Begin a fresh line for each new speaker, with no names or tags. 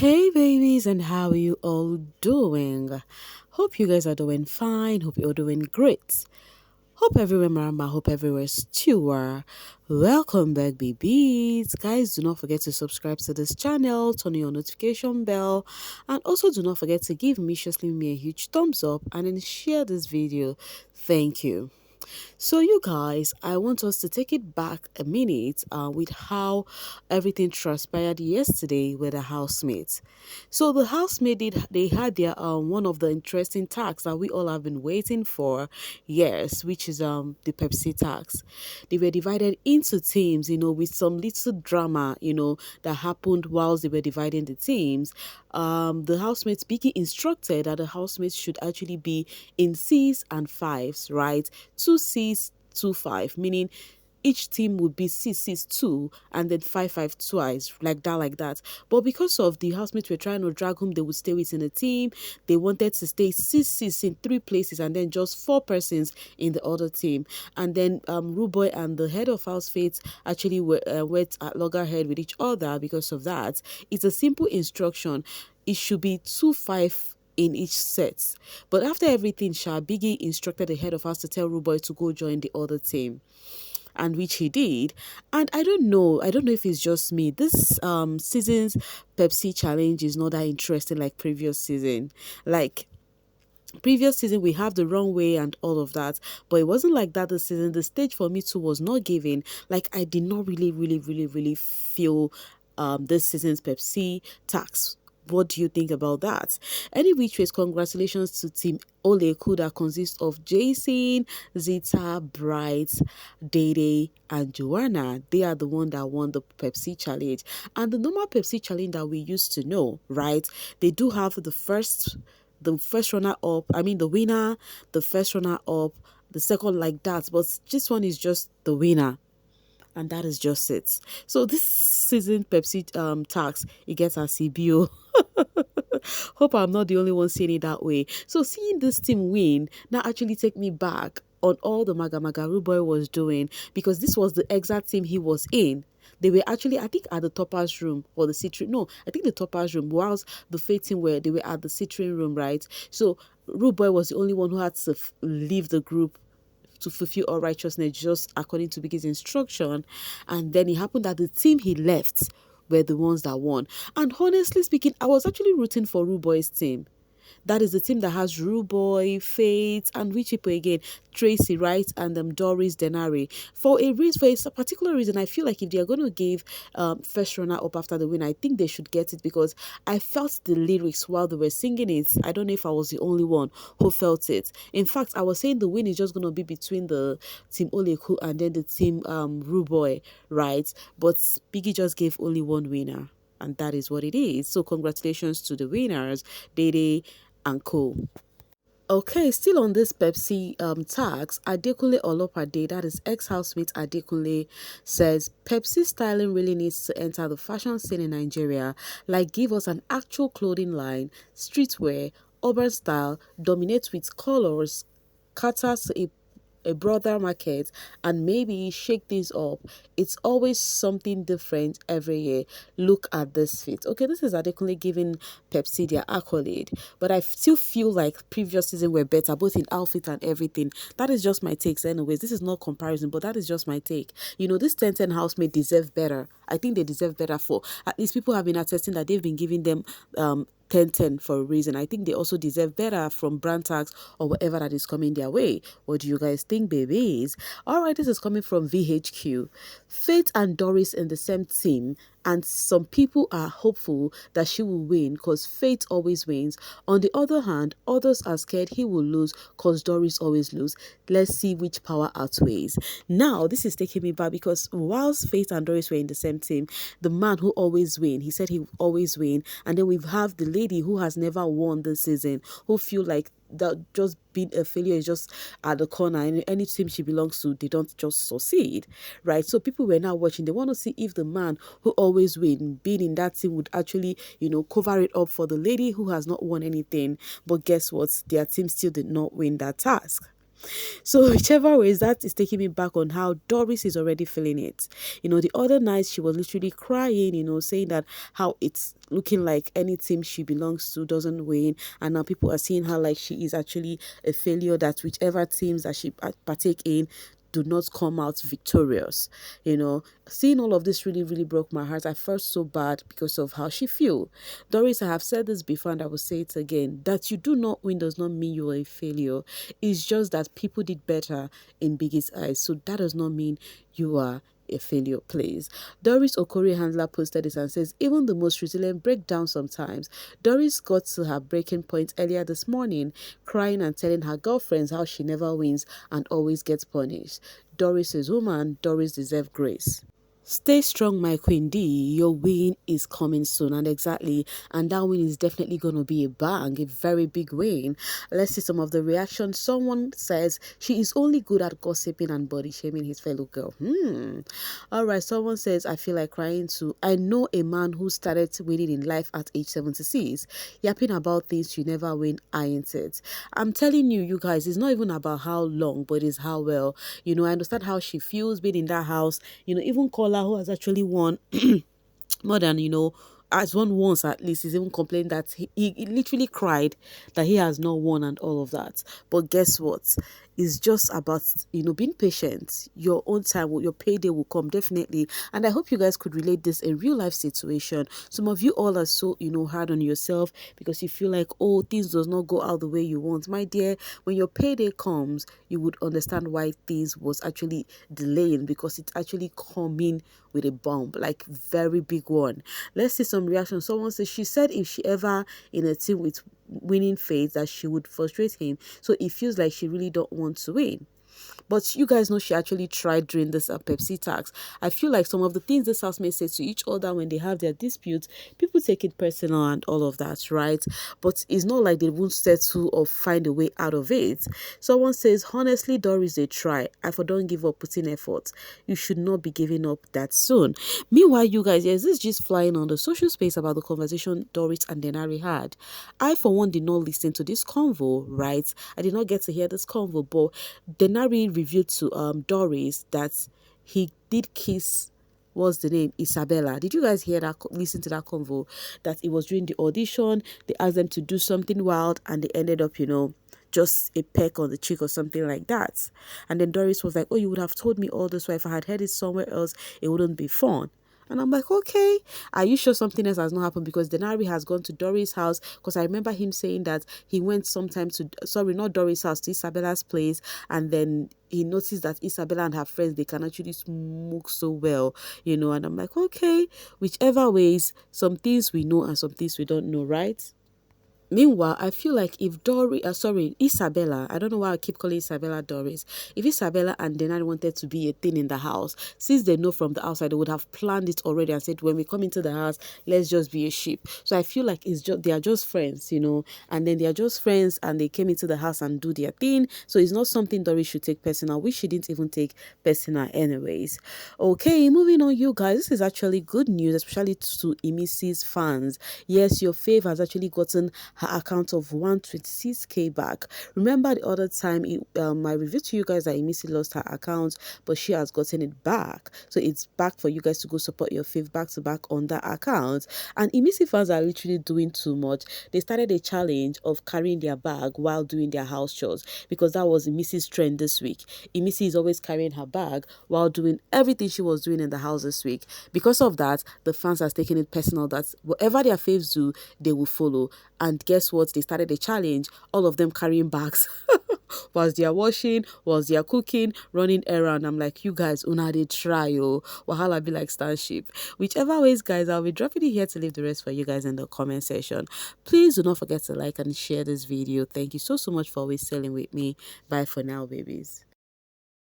Hey babies, and how are you all doing? Hope you guys are doing fine. Hope you're doing great. Hope everywhere marama, hope everywhere stewer. Welcome back, babies. Guys, do not forget to subscribe to this channel, turn on your notification bell, and also do not forget to give me a huge thumbs up and then share this video. Thank you. So, you guys, I want us to take it back a minute with how everything transpired yesterday with the housemates. So, the housemates they had their one of the interesting tasks that we all have been waiting for, yes, which is the Pepsi tax. They were divided into teams, with some little drama, that happened whilst they were dividing the teams. The housemates Becky instructed that the housemates should actually be in C's and fives, right? Two C's, two five, meaning each team would be six two and then five twice, like that. But because of the housemates were trying to drag whom they would stay with in a team, they wanted to stay six in three places and then just four persons in the other team. And then Ruboy and the head of house fates actually went at loggerhead with each other because of that. It's a simple instruction. It should be 2-5 in each set. But after everything, Biggie instructed the head of house to tell Ruboy to go join the other team, and which he did. And I don't know if it's just me. This season's Pepsi challenge is not that interesting like previous season. Like previous season we have the wrong way and all of that, but it wasn't like that this season. The stage for me too was not given. Like I did not really feel this season's Pepsi tax. What do you think about that? Any which ways, congratulations to Team Oleku that consists of Jason, Zita, Bright, Dede, and Joanna. They are the one that won the Pepsi challenge. And the normal Pepsi challenge that we used to know, right? They do have the first runner up, I mean the winner, the first runner up, the second like that. But this one is just the winner. And that is just it. So this season Pepsi tax, it gets a CBO. Hope I'm not the only one seeing it that way. So seeing this team win now actually take me back on all the Maga Boy was doing, because this was the exact team he was in. They were actually, I think, at the toppers room or the citrine. No, I think the toppers room. Whilst the Fate team they were at the citrine room, right? So Rude Boy was the only one who had to leave the group to fulfill all righteousness, just according to Biggie's instruction. And then it happened that the team he left were the ones that won. And honestly speaking, I was actually rooting for Rude Boy's team. That is the team that has Ruboy, Faith, and which people again? Tracy, right? And Doris, Denari. For a particular reason, I feel like if they are going to give first runner up after the win, I think they should get it, because I felt the lyrics while they were singing it. I don't know if I was the only one who felt it. In fact, I was saying the win is just going to be between the team Oleku and then the team Ruboy, right? But Biggie just gave only one winner. And that is what it is. So congratulations to the winners, Dede and Co. Okay, still on this Pepsi tax, Adekunle Olopade, that is ex-housemate Adekunle, says Pepsi styling really needs to enter the fashion scene in Nigeria. Like, give us an actual clothing line, streetwear, urban style, dominate with colors, cater to a broader market, and maybe shake things up. It's always something different every year. Look at this fit. Okay, this is adequately giving Pepsi their accolade, but I still feel like previous season were better, both in outfit and everything. That is just my takes anyways. This is not comparison, but that is just my take. This 10-10 housemate deserve better. I think they deserve better. For at least people have been attesting that they've been giving them 10-10 for a reason. I think they also deserve better from brand tax or whatever that is coming their way. What do you guys think, babies? All right, this is coming from VHQ. Faith and Doris in the same team, and some people are hopeful that she will win because Faith always wins. On the other hand, others are scared he will lose because Doris always lose. Let's see which power outweighs. Now, this is taking me back because whilst Faith and Doris were in the same team, the man who always win, he said he will always win. And then we have the lady who has never won this season, who feel like that just being a failure is just at the corner, and any team she belongs to, they don't just succeed, right? So people were now watching. They want to see if the man who always win, being in that team, would actually, cover it up for the lady who has not won anything. But guess what? Their team still did not win that task. So whichever ways, that is taking me back on how Doris is already feeling it. The other night she was literally crying, saying that how it's looking like any team she belongs to doesn't win, and now people are seeing her like she is actually a failure, that whichever teams that she partake in do not come out victorious. Seeing all of this really really broke my heart. I felt so bad because of how she feel. Doris, I have said this before and I will say it again, that you do not win does not mean you are a failure. It's just that people did better in Biggie's eyes, so that does not mean you are a failure, please. Doris Okori Handler posted this and says, even the most resilient break down sometimes. Doris got to her breaking point earlier this morning, crying and telling her girlfriends how she never wins and always gets punished. Doris is woman. Doris deserves grace. Stay strong, my queen D. Your win is coming soon, and that win is definitely going to be a bang, a very big win. Let's see some of the reactions. Someone says she is only good at gossiping and body shaming his fellow girl. All right. Someone says I feel like crying too. I know a man who started winning in life at age 76, yapping about things you never win, ain't it? I'm telling you, you guys, it's not even about how long, but it's how well. I understand how she feels being in that house. Even Kola, who has actually won more than, has won once at least, is even complaining that he literally cried that he has not won and all of that. But guess what? It's just about, being patient. Your own time, your payday will come, definitely. And I hope you guys could relate this in real life situation. Some of you all are so, hard on yourself because you feel like, oh, things does not go out the way you want. My dear, when your payday comes, you would understand why things was actually delaying, because it's actually coming with a bomb, like very big one. Let's see some reaction. Someone says she said if she ever in a team with winning faith that she would frustrate him, so it feels like she really don't want to win. But you guys know she actually tried during this Pepsi tax. I feel like some of the things this housemates say to each other when they have their disputes, people take it personal and all of that, right? But it's not like they won't settle or find a way out of it. Someone says, honestly, Doris, they try. I for don't give up putting effort. You should not be giving up that soon. Meanwhile, you guys, yes, this is just flying on the social space about the conversation Doris and Denari had. I, for one, did not listen to this convo, right? I did not get to hear this convo, but Denari revealed to Doris that he did kiss, what's the name, Isabella. Did you guys hear that, listen to that convo, that it was during the audition, they asked them to do something wild and they ended up, just a peck on the cheek or something like that. And then Doris was like, oh, you would have told me all this, so if I had heard it somewhere else, it wouldn't be fun. And I'm like, okay, are you sure something else has not happened? Because Denari has gone to Doris' house. Because I remember him saying that he went sometime to, sorry, not Doris' house, to Isabella's place. And then he noticed that Isabella and her friends, they can actually smoke so well, And I'm like, okay, whichever ways, some things we know and some things we don't know, right? Meanwhile, I feel like if Isabella, I don't know why I keep calling Isabella Doris. If Isabella and Denari wanted to be a thing in the house, since they know from the outside, they would have planned it already and said, when we come into the house, let's just be a sheep. So I feel like they are just friends, and then they are just friends and they came into the house and do their thing. So it's not something Doris should take personal, which she didn't even take personal anyways. Okay, moving on, you guys. This is actually good news, especially to Imisi's fans. Yes, your fave has actually gotten her account of 126k back. Remember the other time I revealed to you guys that Imisi lost her account, but she has gotten it back. So it's back for you guys to go support your fave back to back on that account. And Imisi fans are literally doing too much. They started a challenge of carrying their bag while doing their house chores, because that was Imisi's trend this week. Imisi is always carrying her bag while doing everything she was doing in the house this week. Because of that, the fans are taking it personal that whatever their faves do, they will follow. And guess what? They started a challenge, all of them carrying bags whilst they are washing, whilst they are cooking, running errand. I'm like, you guys, una they try, wahala be like Starship. Whichever ways, guys, I'll be dropping it here to leave the rest for you guys in the comment section. Please do not forget to like and share this video. Thank you so much for always sailing with me. Bye for now, babies.